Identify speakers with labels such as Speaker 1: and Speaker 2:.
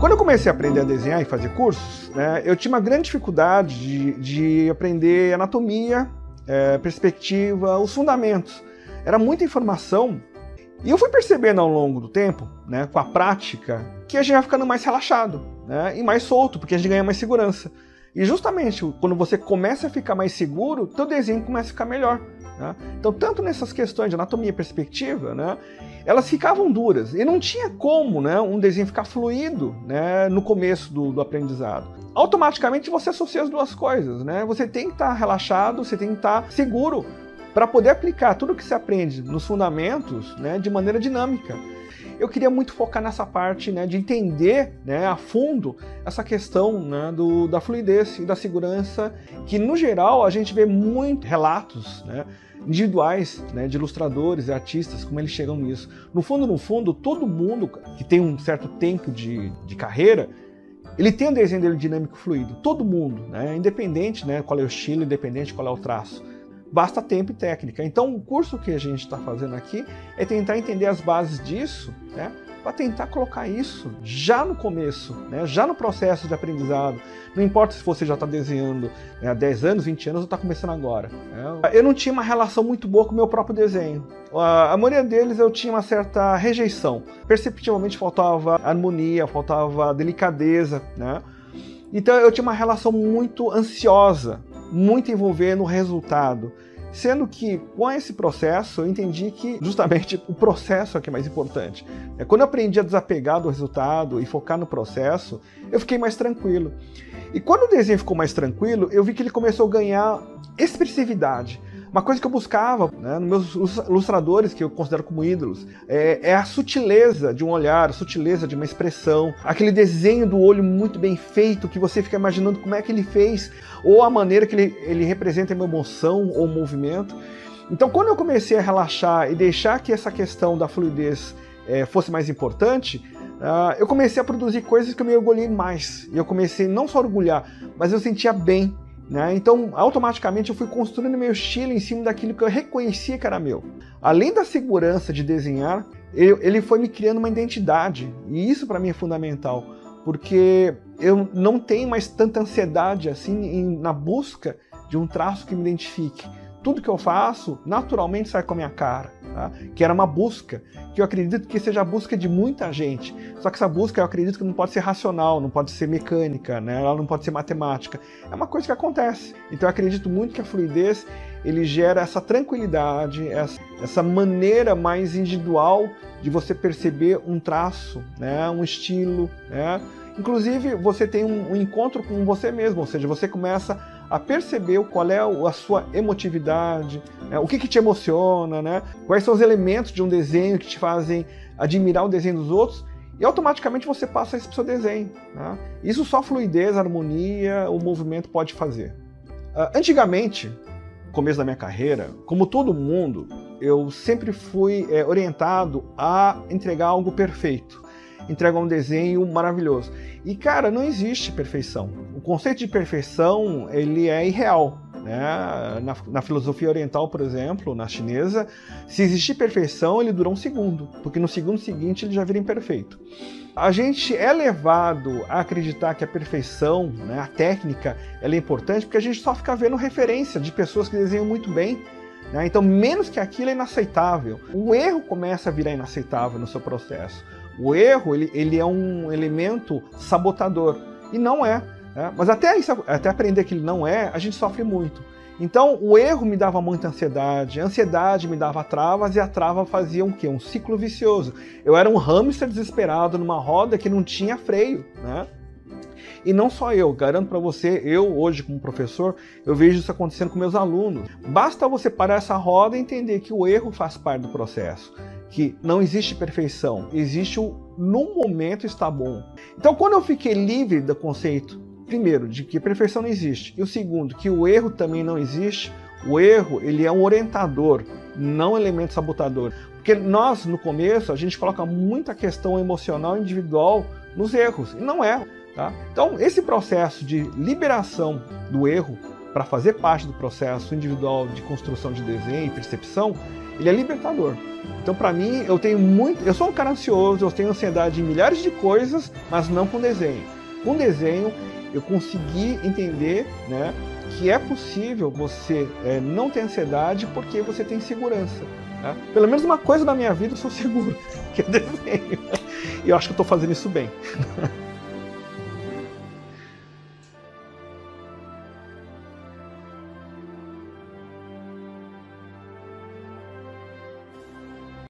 Speaker 1: Quando eu comecei a aprender a desenhar e fazer cursos, né, eu tinha uma grande dificuldade de aprender anatomia, perspectiva, os fundamentos. Era muita informação e eu fui percebendo ao longo do tempo, né, com a prática, que a gente vai ficando mais relaxado, né, e mais solto, porque a gente ganha mais segurança. E justamente quando você começa a ficar mais seguro, teu desenho começa a ficar melhor. Né? Então, tanto nessas questões de anatomia e perspectiva, né, elas ficavam duras e não tinha como, né, um desenho ficar fluido, né, no começo do aprendizado. Automaticamente você associa as duas coisas, né? Você tem que estar relaxado, você tem que estar seguro para poder aplicar tudo que você aprende nos fundamentos, né, de maneira dinâmica. Eu queria muito focar nessa parte, né, de entender, né, a fundo essa questão, né, da fluidez e da segurança, que no geral a gente vê muitos relatos, né, individuais, né, de ilustradores e artistas, como eles chegam nisso. No fundo, todo mundo que tem um certo tempo de carreira, ele tem um desenho dele dinâmico fluido. Todo mundo, né, independente, né, qual é o estilo, independente qual é o traço. Basta tempo e técnica. Então o curso que a gente está fazendo aqui é tentar entender as bases disso, né, para tentar colocar isso já no começo, né, já no processo de aprendizado. Não importa se você já está desenhando, né, há 10 anos, 20 anos ou está começando agora. Né. Eu não tinha uma relação muito boa com o meu próprio desenho. A maioria deles eu tinha uma certa rejeição. Perceptivelmente faltava harmonia, faltava delicadeza. Né. Então eu tinha uma relação muito ansiosa, muito envolver no resultado. Sendo que, com esse processo, eu entendi que justamente o processo é o que é mais importante. Quando eu aprendi a desapegar do resultado e focar no processo, eu fiquei mais tranquilo. E quando o desenho ficou mais tranquilo, eu vi que ele começou a ganhar expressividade. Uma coisa que eu buscava, né, nos meus ilustradores, que eu considero como ídolos, é a sutileza de um olhar, a sutileza de uma expressão, aquele desenho do olho muito bem feito, que você fica imaginando como é que ele fez, ou a maneira que ele representa uma emoção ou um movimento. Então, quando eu comecei a relaxar e deixar que essa questão da fluidez fosse mais importante, eu comecei a produzir coisas que eu me orgulhei mais. E eu comecei não só a orgulhar, mas eu sentia bem. Né? Então, automaticamente eu fui construindo meu estilo em cima daquilo que eu reconhecia que era meu. Além da segurança de desenhar, ele foi me criando uma identidade. E isso para mim é fundamental, porque eu não tenho mais tanta ansiedade assim na busca de um traço que me identifique. Tudo que eu faço, naturalmente sai com a minha cara, tá? Que era uma busca, que eu acredito que seja a busca de muita gente. Só que essa busca eu acredito que não pode ser racional, não pode ser mecânica, né? Ela não pode ser matemática. É uma coisa que acontece. Então eu acredito muito que a fluidez, ele gera essa tranquilidade, essa maneira mais individual de você perceber um traço, né? Um estilo, né? Inclusive, você tem um encontro com você mesmo, ou seja, você começa a perceber qual é a sua emotividade, né? O que te emociona, né? Quais são os elementos de um desenho que te fazem admirar o desenho dos outros, e automaticamente você passa isso para o seu desenho. Né? Isso só a fluidez, a harmonia, o movimento pode fazer. Antigamente, no começo da minha carreira, como todo mundo, eu sempre fui orientado a entregar algo perfeito. Entrega um desenho maravilhoso. E, cara, não existe perfeição. O conceito de perfeição, ele é irreal. Né? Na filosofia oriental, por exemplo, na chinesa, se existir perfeição, ele dura um segundo, porque no segundo seguinte ele já vira imperfeito. A gente é levado a acreditar que a perfeição, né, a técnica, ela é importante, porque a gente só fica vendo referência de pessoas que desenham muito bem. Né? Então, menos que aquilo é inaceitável. O erro começa a virar inaceitável no seu processo. O erro, ele é um elemento sabotador, e não é. Né? Mas até aprender que ele não é, a gente sofre muito. Então, o erro me dava muita ansiedade, a ansiedade me dava travas, e a trava fazia um quê? Um ciclo vicioso. Eu era um hamster desesperado numa roda que não tinha freio. Né? E não só eu, garanto para você, eu hoje como professor, eu vejo isso acontecendo com meus alunos. Basta você parar essa roda e entender que o erro faz parte do processo. Que não existe perfeição, existe no momento está bom. Então, quando eu fiquei livre do conceito, primeiro, de que perfeição não existe, e o segundo, que o erro também não existe, o erro, ele é um orientador, não um elemento sabotador. Porque nós, no começo, a gente coloca muita questão emocional individual nos erros, e não é. Tá? Então, esse processo de liberação do erro, para fazer parte do processo individual de construção de desenho e percepção, ele é libertador. Então, para mim, eu sou um cara ansioso, eu tenho ansiedade em milhares de coisas, mas não com desenho. Com desenho, eu consegui entender, né, que é possível você não ter ansiedade porque você tem segurança. Né? Pelo menos uma coisa da minha vida eu sou seguro, que é desenho. E eu acho que eu estou fazendo isso bem.